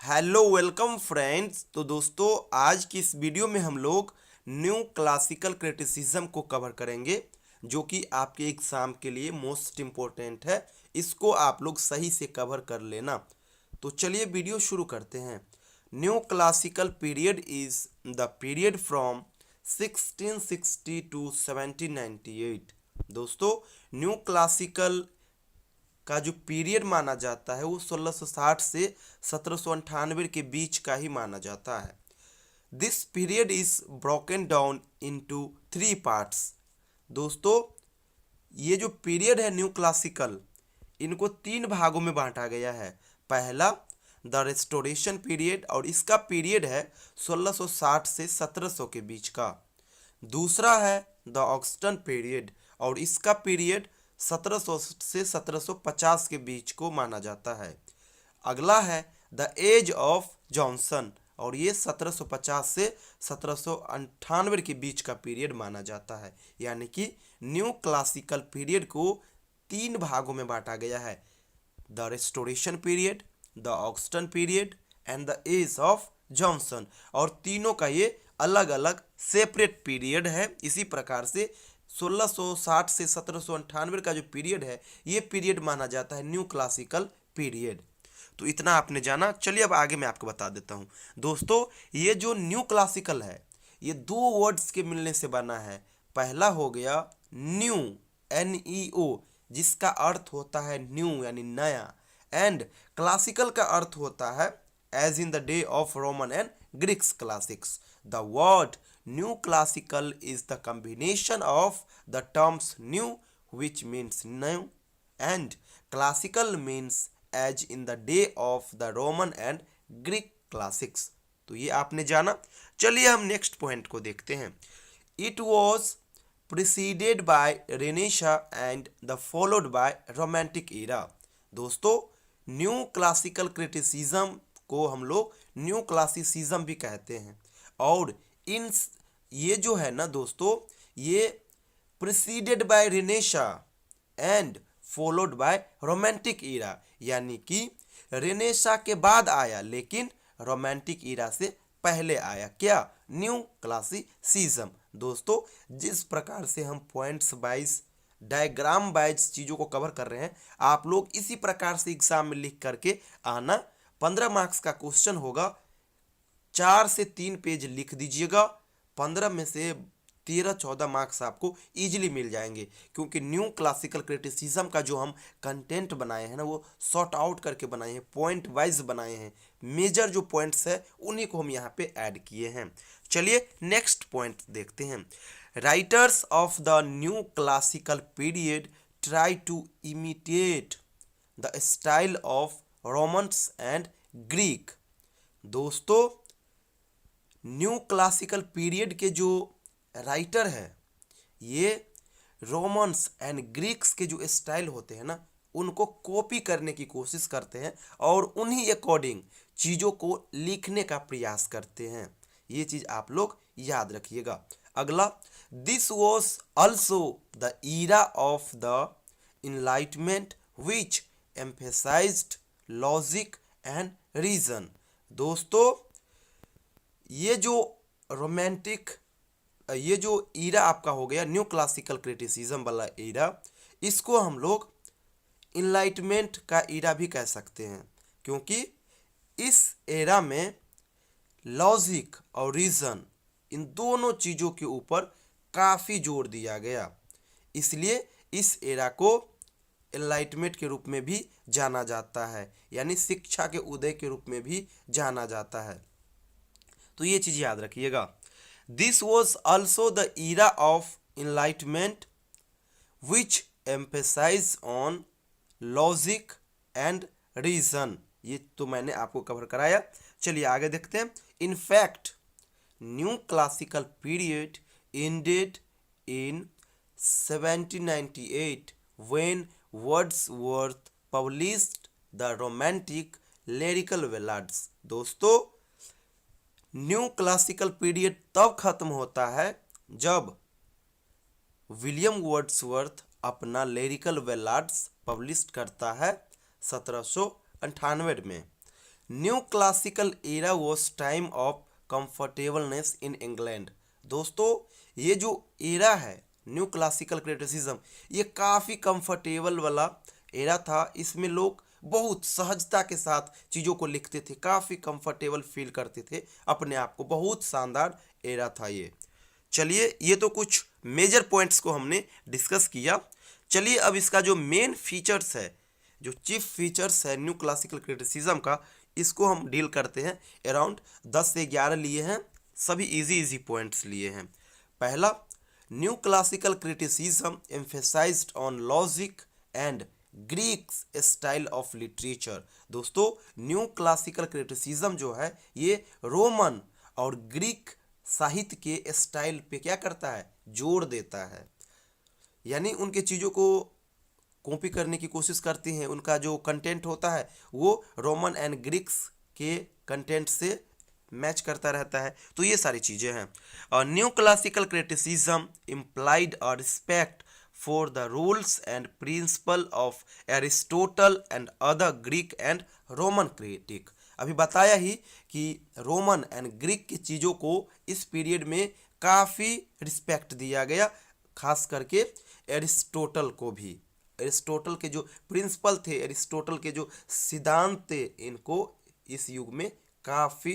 Hello welcome friends. तो दोस्तों, आज की इस वीडियो में हम लोग न्यू क्लासिकल क्रिटिसिज्म को कवर करेंगे, जो कि आपके एग्ज़ाम के लिए मोस्ट इम्पोर्टेंट है। इसको आप लोग सही से कवर कर लेना। तो चलिए वीडियो शुरू करते हैं। New classical period is the period from 1660 to 1798। दोस्तों, न्यू क्लासिकल का जो पीरियड माना जाता है वो 1660 से 1798 के बीच का ही माना जाता है। This period is broken down into three parts. दोस्तों, ये जो पीरियड है न्यू क्लासिकल, इनको तीन भागों में बांटा गया है। पहला द रेस्टोरेशन पीरियड, और इसका पीरियड है 1660 से 1700 के बीच का। दूसरा है द ऑक्सटन पीरियड, और इसका पीरियड 1700 से 1750 के बीच को माना जाता है। अगला है द एज ऑफ जॉनसन, और ये 1750 से 1798 के बीच का पीरियड माना जाता है। यानी कि न्यू क्लासिकल पीरियड को तीन भागों में बांटा गया है: the Restoration period, the Augustan period and the age of Johnson. और तीनों का ये अलग अलग सेपरेट पीरियड है। इसी प्रकार से 1660 से 1798 का जो पीरियड है, ये पीरियड माना जाता है न्यू क्लासिकल पीरियड। तो इतना आपने जाना। चलिए अब आगे मैं आपको बता देता हूँ। दोस्तों, ये जो न्यू क्लासिकल है, ये दो वर्ड्स के मिलने से बना है। पहला हो गया न्यू, NEO, जिसका अर्थ होता है न्यू यानी नया, एंड क्लासिकल का अर्थ होता है age in the day of Roman and Greeks classics. The word new classical is the combination of the terms new, which means new, and classical means as in the day of the Roman and Greek classics। तो ये आपने जाना। चलिए हम next point को देखते हैं। It was preceded by Renaissance and the followed by Romantic era। दोस्तों, न्यू क्लासिकल क्रिटिसिज्म को हम लोग न्यू क्लासिसिज्म भी कहते हैं। और इन ये जो है ना दोस्तों, ये preceded by renaissance and followed by romantic era, यानी कि रेनेसा के बाद आया लेकिन रोमांटिक ईरा से पहले आया क्या? New classicism. दोस्तों, जिस प्रकार से हम पॉइंट्स वाइज, डायग्राम वाइज चीज़ों को कवर कर रहे हैं, आप लोग इसी प्रकार से एग्जाम में लिख करके आना। 15 मार्क्स का क्वेश्चन होगा, 4 से 3 पेज लिख दीजिएगा। 15 में से 13-14 मार्क्स आपको इजीली मिल जाएंगे, क्योंकि न्यू क्लासिकल क्रिटिसिज्म का जो हम कंटेंट बनाए हैं ना, वो सॉर्ट आउट करके बनाए हैं, पॉइंट वाइज बनाए हैं। मेजर जो पॉइंट्स है उन्हीं को हम यहाँ पे ऐड किए हैं। चलिए नेक्स्ट पॉइंट देखते हैं। Writers of the new classical period try to imitate the style of Romans and Greek. दोस्तों, न्यू क्लासिकल पीरियड के जो राइटर है, ये रोमन्स एंड ग्रीक्स के जो स्टाइल होते हैं ना, उनको कॉपी करने की कोशिश करते हैं और उन्हीं अकॉर्डिंग चीज़ों को लिखने का प्रयास करते हैं। ये चीज़ आप लोग याद रखिएगा। अगला, this was also the era of the enlightenment which emphasized logic and reason. दोस्तों, ये जो रोमांटिक, ये जो ईरा आपका हो गया न्यू क्लासिकल क्रिटिसिज्म वाला ईरा, इसको हम लोग इनलाइटमेंट का ईरा भी कह सकते हैं, क्योंकि इस एरा में लॉजिक और रीज़न, इन दोनों चीज़ों के ऊपर काफ़ी जोर दिया गया। इसलिए इस एरा को एनलाइटमेंट के रूप में भी जाना जाता है, यानी शिक्षा के उदय के रूप में भी जाना जाता है। तो ये चीज़ याद रखिएगा। This was also the era of enlightenment which emphasize on logic and reason. ये तो मैंने आपको कवर कराया। चलिए आगे देखते हैं। In fact, new classical period ended in 1798 when Wordsworth published the romantic lyrical ballads। दोस्तों, न्यू क्लासिकल पीरियड तब खत्म होता है जब विलियम वर्ड्सवर्थ अपना लिरिकल बैलाड्स पब्लिश करता है 1798 में। New classical era was time of comfortableness in England. दोस्तों ये जो एरा है न्यू क्लासिकल क्रिटिसिज्म, ये काफ़ी कंफर्टेबल वाला एरा था। इसमें लोग बहुत सहजता के साथ चीज़ों को लिखते थे, काफ़ी कंफर्टेबल फील करते थे अपने आप को। बहुत शानदार एरा था ये। चलिए ये तो कुछ मेजर पॉइंट्स को हमने डिस्कस किया। चलिए अब इसका जो मेन फीचर्स है, जो चीफ फीचर्स है न्यू क्लासिकल क्रिटिसिज्म का, इसको हम डील करते हैं। अराउंड 10 से 11 लिए हैं, सभी इजी पॉइंट्स लिए हैं। पहला, new classical criticism emphasised on logic and Greek style of literature. दोस्तों न्यू क्लासिकल क्रिटिसिज्म जो है ये रोमन और ग्रीक साहित्य के स्टाइल पे क्या करता है, जोर देता है। यानी उनके चीज़ों को कॉपी करने की कोशिश करती हैं। उनका जो कंटेंट होता है वो रोमन एंड ग्रीक्स के कंटेंट से मैच करता रहता है। तो ये सारी चीज़ें हैं। New classical criticism implied a respect for the rules and principle of Aristotle and other Greek and Roman critic. अभी बताया ही कि रोमन एंड ग्रीक की चीज़ों को इस पीरियड में काफ़ी रिस्पेक्ट दिया गया, खास करके एरिस्टोटल को भी। एरिस्टोटल के जो प्रिंसिपल थे, एरिस्टोटल के जो सिद्धांत थे, इनको इस युग में काफ़ी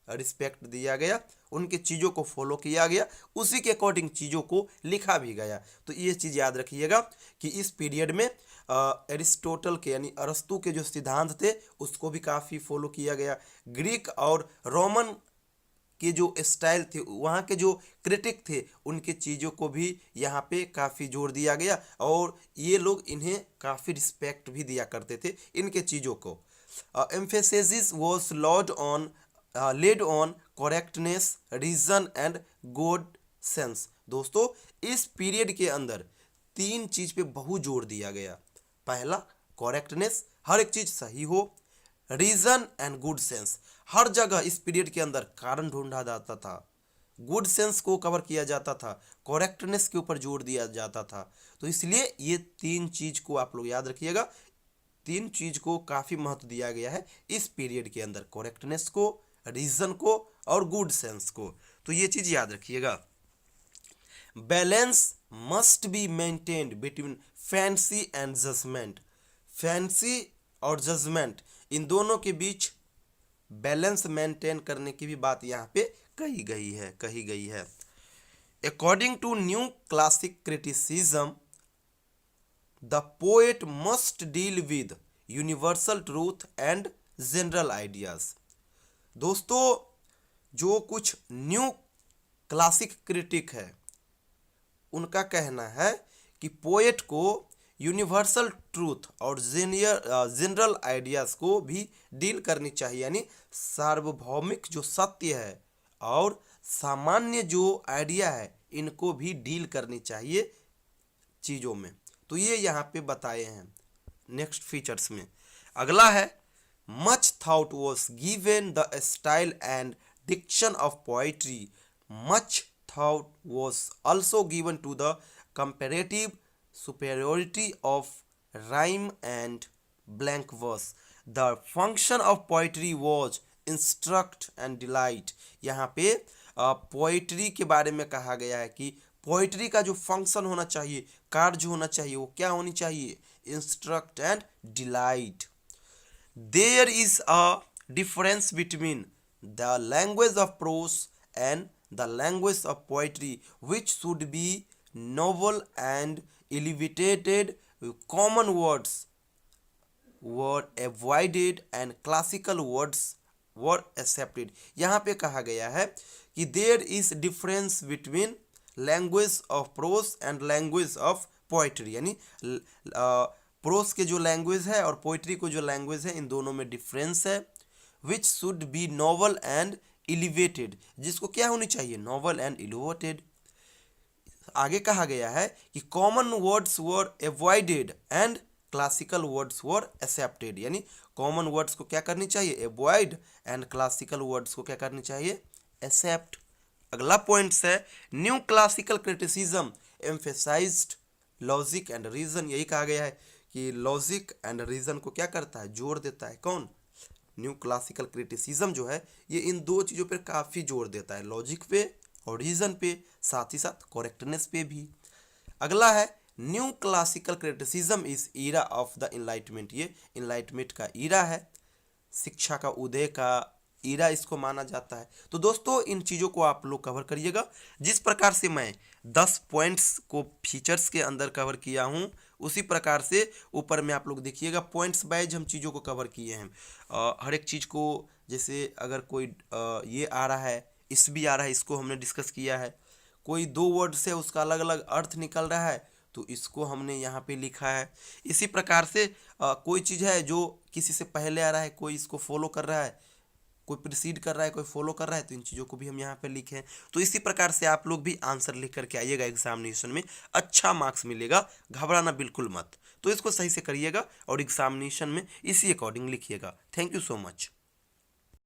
रिस्पेक्ट दिया गया, उनके चीज़ों को फॉलो किया गया, उसी के अकॉर्डिंग चीज़ों को लिखा भी गया। तो ये चीज़ याद रखिएगा कि इस पीरियड में एरिस्टोटल के यानी अरस्तु के जो सिद्धांत थे उसको भी काफ़ी फॉलो किया गया। ग्रीक और रोमन के जो स्टाइल थे, वहाँ के जो क्रिटिक थे, उनके चीज़ों को भी यहाँ पे काफ़ी जोर दिया गया और ये लोग इन्हें काफ़ी रिस्पेक्ट भी दिया करते थे इनके चीज़ों को। Emphasis was laid on correctness, reason and good sense. दोस्तों इस पीरियड के अंदर 3 चीज़ पे बहुत जोर दिया गया। पहला, करेक्टनेस, हर एक चीज़ सही हो। रीजन एंड गुड सेंस, हर जगह इस पीरियड के अंदर कारण ढूंढा जाता था। गुड सेंस को कवर किया जाता था, करेक्टनेस के ऊपर जोर दिया जाता था। तो इसलिए ये 3 चीज़ को आप लोग याद रखिएगा। 3 चीज़ को काफ़ी महत्व दिया गया है इस पीरियड के अंदर, करेक्टनेस को, रीजन को और गुड सेंस को। तो ये चीज़ याद रखिएगा। Balance must be maintained between fancy and judgement. Fancy और जजमेंट, इन दोनों के बीच बैलेंस मेंटेन करने की भी बात यहाँ पे कही गई है। According to new classic criticism, the poet must deal with universal truth and general ideas. दोस्तों जो कुछ न्यू क्लासिक क्रिटिक है उनका कहना है कि पोएट को यूनिवर्सल ट्रूथ और जनरल आइडियाज़ को भी डील करनी चाहिए। यानी सार्वभौमिक जो सत्य है और सामान्य जो आइडिया है, इनको भी डील करनी चाहिए चीज़ों में। तो ये यहाँ पे बताए हैं नेक्स्ट फीचर्स में। अगला है, much thought was given the style and diction of poetry. Much thought was also given to the comparative superiority of rhyme and blank verse. The function of poetry was instruct and delight. यहाँ पे poetry के बारे में कहा गया है कि poetry का जो फंक्शन होना चाहिए, कार्य जो होना चाहिए, वो क्या होनी चाहिए, instruct and delight. There is a difference between the language of prose and the language of poetry, which should be novel and elevated. Common words were avoided and classical words were accepted. यहाँ पे कहा गया है कि there is difference between language of prose and language of poetry। यानी pros के जो language है और पोइट्री को जो लैंग्वेज है, इन दोनों में डिफरेंस है। which should be novel and elevated, जिसको क्या होनी चाहिए, नॉवल एंड एलिवेटेड। आगे कहा गया है कि common words were avoided and classical words were accepted. यानी कॉमन वर्ड्स को क्या करनी चाहिए, अवॉइड, एंड क्लासिकल वर्ड्स को क्या करनी चाहिए, एक्सेप्ट। अगला पॉइंट्स है, new classical criticism emphasized logic and reason. यही कहा गया है कि लॉजिक एंड रीजन को क्या करता है, जोर देता है। कौन, न्यू क्लासिकल क्रिटिसिज्म जो है ये इन दो चीज़ों पर काफ़ी जोर देता है, लॉजिक पे और रीजन पे, साथ ही साथ करेक्टनेस पे भी। अगला है new classical criticism is Ira of the enlightenment. ये इनलाइटमेंट का ईरा है, शिक्षा का उदय का ईरा इसको माना जाता है। तो दोस्तों इन चीज़ों को आप लोग कवर करिएगा। जिस प्रकार से मैं 10 पॉइंट्स को फीचर्स के अंदर कवर किया हूँ, उसी प्रकार से ऊपर में आप लोग देखिएगा पॉइंट्स वाइज हम चीज़ों को कवर किए हैं। हर एक चीज़ को, जैसे अगर कोई ये आ रहा है, इस भी आ रहा है, इसको हमने डिस्कस किया है। कोई दो वर्ड से उसका अलग अलग अर्थ निकल रहा है तो इसको हमने यहाँ पे लिखा है। इसी प्रकार से कोई चीज़ है जो किसी से पहले आ रहा है, कोई इसको फॉलो कर रहा है, कोई प्रिसीड कर रहा है, कोई फॉलो कर रहा है, तो इन चीज़ों को भी हम यहाँ पे लिखे हैं। तो इसी प्रकार से आप लोग भी आंसर लिख करके आइएगा एग्जामिनेशन में, अच्छा मार्क्स मिलेगा, घबराना बिल्कुल मत। तो इसको सही से करिएगा और एग्जामिनेशन में इसी अकॉर्डिंग लिखिएगा। Thank you so much.